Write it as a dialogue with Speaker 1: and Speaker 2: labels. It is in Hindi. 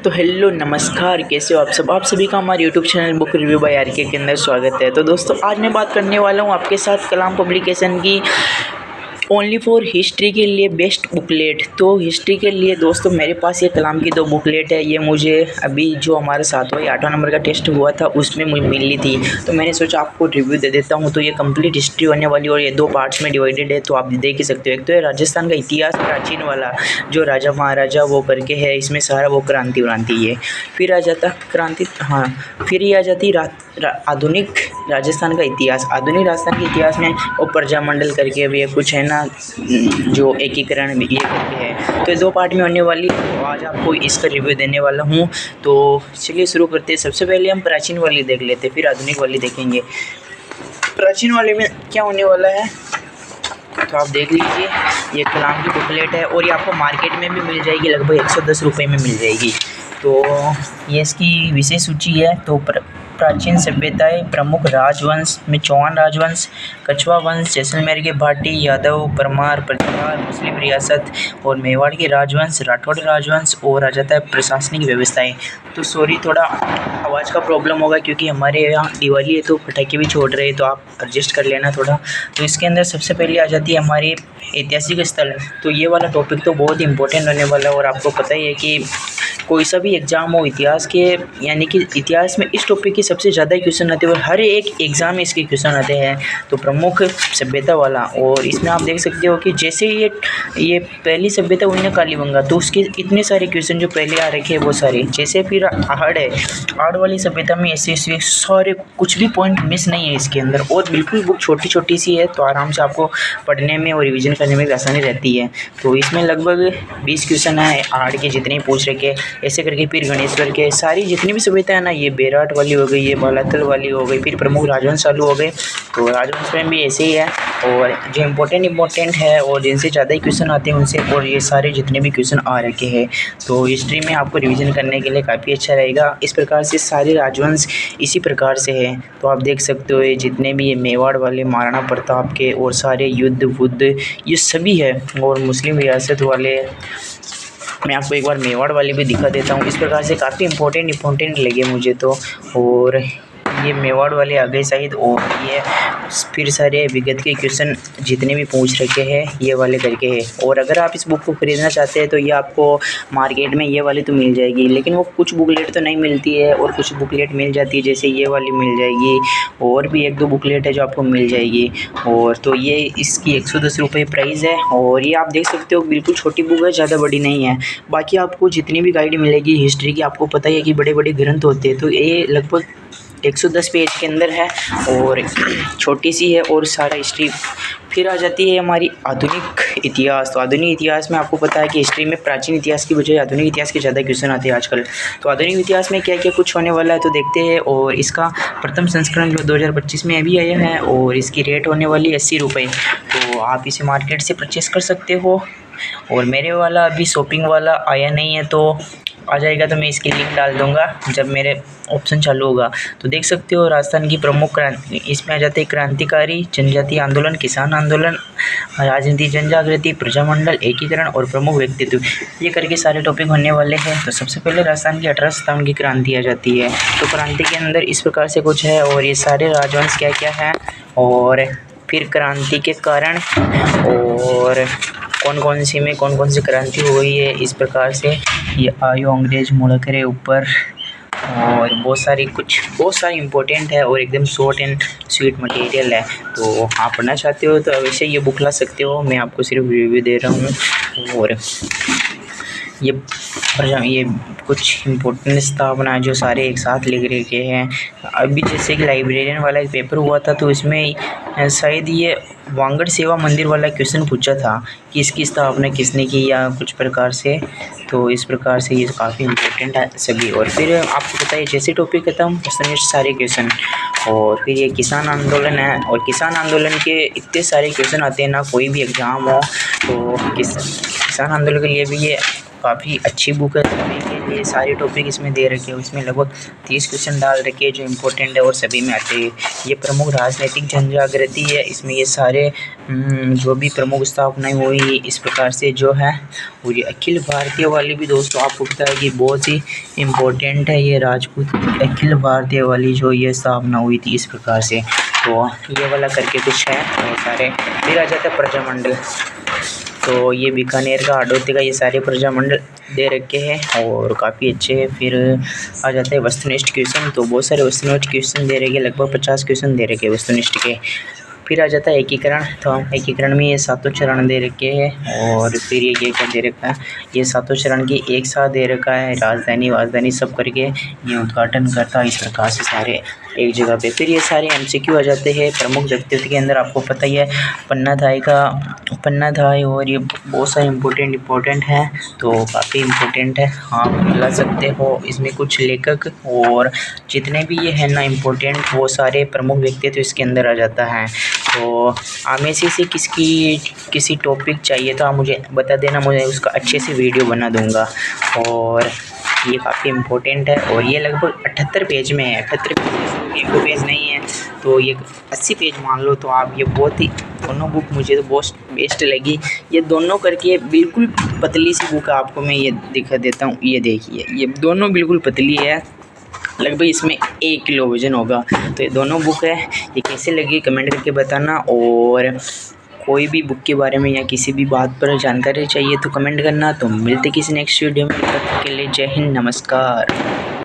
Speaker 1: तो हेलो नमस्कार, कैसे हो आप सभी का हमारे YouTube channel book review by R के अंदर स्वागत है। तो दोस्तों आज मैं बात करने वाला हूँ आपके साथ कलाम पब्लिकेशन की ओनली फॉर हिस्ट्री के लिए बेस्ट बुकलेट। तो हिस्ट्री के लिए दोस्तों मेरे पास ये कलाम की 2 बुकलेट है। ये मुझे अभी जो हमारा 7वां या 8वां नंबर का टेस्ट हुआ था उसमें मुझे मिली थी, तो मैंने सोचा आपको रिव्यू दे देता हूँ। तो ये कंप्लीट हिस्ट्री होने वाली और ये 2 पार्ट्स में डिवाइडेड है, तो आप देख ही सकते हो। एक तो है राजस्थान का इतिहास प्राचीन वाला, जो राजा महाराजा वो करके है, इसमें सारा वो क्रांति है। फिर आ जाता क्रांति, हाँ, फिर ये आ जाती आधुनिक राजस्थान का इतिहास। आधुनिक राजस्थान के इतिहास में वो प्रजामंडल करके भी है, कुछ है ना, जो एकीकरण भी ये करके है। तो 2 पार्ट में होने वाली, तो आज आपको इसका रिव्यू देने वाला हूँ। तो चलिए शुरू करते हैं। सबसे पहले हम प्राचीन वाली देख लेते हैं, फिर आधुनिक वाली देखेंगे। प्राचीन वाले में क्या होने वाला है तो आप देख लीजिए। ये कलाम की बुकलेट है और ये आपको मार्केट में भी मिल जाएगी, लगभग 110 रुपये में मिल जाएगी। तो ये इसकी विशेष सूची है। तो प्राचीन सभ्यताएं, प्रमुख राजवंश में चौहान राजवंश, कछवा वंश, जैसलमेर के भाटी, यादव, परमार, प्रतिहार, मुस्लिम रियासत और मेवाड़ के राजवंश, राठौड़ राजवंश, और आ जाता है प्रशासनिक व्यवस्थाएं। तो सॉरी, थोड़ा आवाज़ का प्रॉब्लम होगा क्योंकि हमारे यहाँ दिवाली है तो पटाखे भी छोड़ रहे हैं, तो आप एडजस्ट कर लेना थोड़ा। तो इसके अंदर सबसे पहले आ जाती है हमारी ऐतिहासिक स्थल। तो ये वाला टॉपिक तो बहुत इंपॉर्टेंट होने वाला है, और आपको पता ही है कि कोई सा भी एग्ज़ाम हो इतिहास के, यानी कि इतिहास में इस टॉपिक की सबसे ज़्यादा क्वेश्चन आते हैं और हर एक एग्ज़ाम में इसके क्वेश्चन आते हैं। तो प्रमुख सभ्यता वाला, और इसमें आप देख सकते हो कि जैसे ये पहली सभ्यता हुई ना कालीबंगा, तो उसके इतने सारे क्वेश्चन जो पहले आ रखे हैं वो सारे। जैसे फिर आहड़ है, आहड़ वाली सभ्यता में ऐसे सारे कुछ भी पॉइंट मिस नहीं है इसके अंदर, और बिल्कुल बुक छोटी छोटी सी है, तो आराम से आपको पढ़ने में और रिविज़न करने में भी आसानी रहती है। तो इसमें लगभग 20 क्वेश्चन है आहड़ के, जितने पूछ रखे ऐसे करके। फिर गणेश्वर के सारी जितनी भी सभ्यता है ना, ये बेराट वाली हो गई, ये बालातल वाली हो गई, फिर प्रमुख राजवंश चालू हो गए। तो राजवंश में भी ऐसे ही है, और जो इम्पोर्टेंट है और जिनसे ज़्यादा ही क्वेश्चन आते हैं उनसे, और ये सारे जितने भी क्वेश्चन आ रखे हैं, तो हिस्ट्री में आपको रिवीजन करने के लिए काफ़ी अच्छा रहेगा। इस प्रकार से सारे राजवंश इसी प्रकार से है। तो आप देख सकते हो ये जितने भी ये मेवाड़ वाले, महाराणा प्रताप के, और सारे युद्ध वुद्ध ये सभी है, और मुस्लिम रियासत वाले। मैं आपको एक बार मेवाड़ वाली भी दिखा देता हूँ। इस प्रकार से काफ़ी इम्पोर्टेंट लगे मुझे तो। और ये मेवाड़ वाले आ गए शायद, और ये फिर सारे विगत के क्वेश्चन जितने भी पूछ रखे हैं ये वाले करके है। और अगर आप इस बुक को ख़रीदना चाहते हैं तो ये आपको मार्केट में ये वाली तो मिल जाएगी, लेकिन वो कुछ बुकलेट तो नहीं मिलती है और कुछ बुकलेट मिल जाती है, जैसे ये वाली मिल जाएगी, और भी 1-2 बुकलेट है जो आपको मिल जाएगी। और तो ये इसकी 110 रुपये प्राइस है, और ये आप देख सकते हो बिल्कुल छोटी बुक है, ज़्यादा बड़ी नहीं है। बाकी आपको जितनी भी गाइड मिलेगी हिस्ट्री की, आपको पता ही है कि बड़े बड़े ग्रंथ होते हैं, तो ये लगभग 110 पेज के अंदर है और छोटी सी है, और सारा हिस्ट्री। फिर आ जाती है हमारी आधुनिक इतिहास। तो आधुनिक इतिहास में आपको पता है कि हिस्ट्री में प्राचीन इतिहास की बजाय आधुनिक इतिहास के ज़्यादा क्वेश्चन आते हैं आजकल। तो आधुनिक इतिहास में क्या क्या कुछ होने वाला है तो देखते हैं। और इसका प्रथम संस्करण जो 2025 में अभी आया है, और इसकी रेट होने वाली 80 रुपये। तो आप इसे मार्केट से परचेज़ कर सकते हो, और मेरे वाला अभी शॉपिंग वाला आया नहीं है, तो आ जाएगा तो मैं इसकी लिंक डाल दूंगा जब मेरे ऑप्शन चालू होगा। तो देख सकते हो राजस्थान की प्रमुख क्रांति, इसमें आ जाते हैं क्रांतिकारी, जनजातीय आंदोलन, किसान आंदोलन, राजनीति, जनजागृति, प्रजामंडल, एकीकरण और प्रमुख व्यक्तित्व, ये करके सारे टॉपिक होने वाले हैं। तो सबसे पहले राजस्थान की 1857 की क्रांति आ जाती है। तो क्रांति के अंदर इस प्रकार से कुछ है, और ये सारे राजवंश क्या क्या है, और फिर क्रांति के कारण, और कौन कौन सी क्रांति हो गई है। इस प्रकार से ये आयो अंग्रेज मुड़क रहे ऊपर, और बहुत सारी इंपॉर्टेंट है, और एकदम शॉर्ट एंड स्वीट मटेरियल है। तो आप पढ़ना चाहते हो तो अवश्य ये बुक ला सकते हो, मैं आपको सिर्फ रिव्यू दे रहा हूँ। और ये कुछ इम्पोर्टेंट स्थापना जो सारे एक साथ लिख रखे हैं। अभी जैसे कि लाइब्रेरियन वाला एक पेपर हुआ था, तो इसमें शायद ये वांगड़ सेवा मंदिर वाला क्वेश्चन पूछा था कि इसकी स्थापना किसने की, या कुछ प्रकार से। तो इस प्रकार से ये काफ़ी इम्पोर्टेंट है सभी। और फिर आपको पता है जैसे टॉपिक खत्म उसमें सारे क्वेश्चन। और फिर ये किसान आंदोलन है, और किसान आंदोलन के इतने सारे क्वेश्चन आते हैं ना, कोई भी एग्ज़ाम हो तो किसान आंदोलन के लिए भी ये काफ़ी अच्छी बुक है सभी के। ये सारे टॉपिक इसमें दे रखे हैं। इसमें लगभग 30 क्वेश्चन डाल रखे हैं जो इम्पोर्टेंट है और सभी में आते हैं। ये प्रमुख राजनीतिक जनजागृति है, इसमें ये सारे जो भी प्रमुख स्थापनाएं हुई इस प्रकार से जो है। और ये अखिल भारतीय वाली भी दोस्तों आपको पता है कि बहुत ही इम्पोर्टेंट है। ये राजपूत अखिल भारतीय वाली जो ये स्थापना हुई थी इस प्रकार से, तो ये वाला करके कुछ है और सारे। फिर आ जाता है प्रजामंडल, तो ये बीकानेर का, हाड़ौती का, ये सारे प्रजामंडल दे रखे हैं और काफ़ी अच्छे हैं। फिर आ जाते हैं वस्तुनिष्ठ क्वेश्चन, तो बहुत सारे वस्तुनिष्ठ क्वेश्चन दे रखे हैं, लगभग 50 क्वेश्चन दे रखे हैं वस्तुनिष्ठ के। फिर आ जाता है एकीकरण, तो एकीकरण में ये 7 चरण दे रखे हैं और फिर ये क्या दे रखा है, ये 7 चरण की एक साथ दे रखा है, राजधानी सब करके ये उद्घाटन करता है इस प्रकार से सारे एक जगह पे। फिर ये सारे MCQ आ जाते हैं प्रमुख व्यक्तित्व के अंदर, आपको पता ही है पन्नाधाय और ये बहुत सारे इम्पोर्टेंट है, तो काफ़ी इम्पोर्टेंट है, आप ला सकते हो। इसमें कुछ लेखक और जितने भी ये है ना इम्पोर्टेंट, वो सारे प्रमुख व्यक्तित्व इसके अंदर आ जाता है। तो आप में से किसी टॉपिक चाहिए तो आप मुझे बता देना, मुझे उसका अच्छे से वीडियो बना दूंगा। और ये काफ़ी इम्पोर्टेंट है और ये लगभग 78 पेज में है, 78 पेज, एक दो पेज नहीं है, तो ये 80 पेज मान लो। तो आप ये बहुत ही, दोनों बुक मुझे तो बहुत बेस्ट लगी, ये दोनों करके बिल्कुल पतली सी बुक है। आपको मैं ये दिखा देता हूँ, ये देखिए, ये दोनों बिल्कुल पतली है, लगभग इसमें 1 किलो वजन होगा। तो ये दोनों बुक है, ये कैसे लगी कमेंट करके बताना। और कोई भी बुक के बारे में या किसी भी बात पर जानकारी चाहिए तो कमेंट करना। तो मिलते किसी नेक्स्ट वीडियो में, तब तक के लिए जय हिंद, नमस्कार।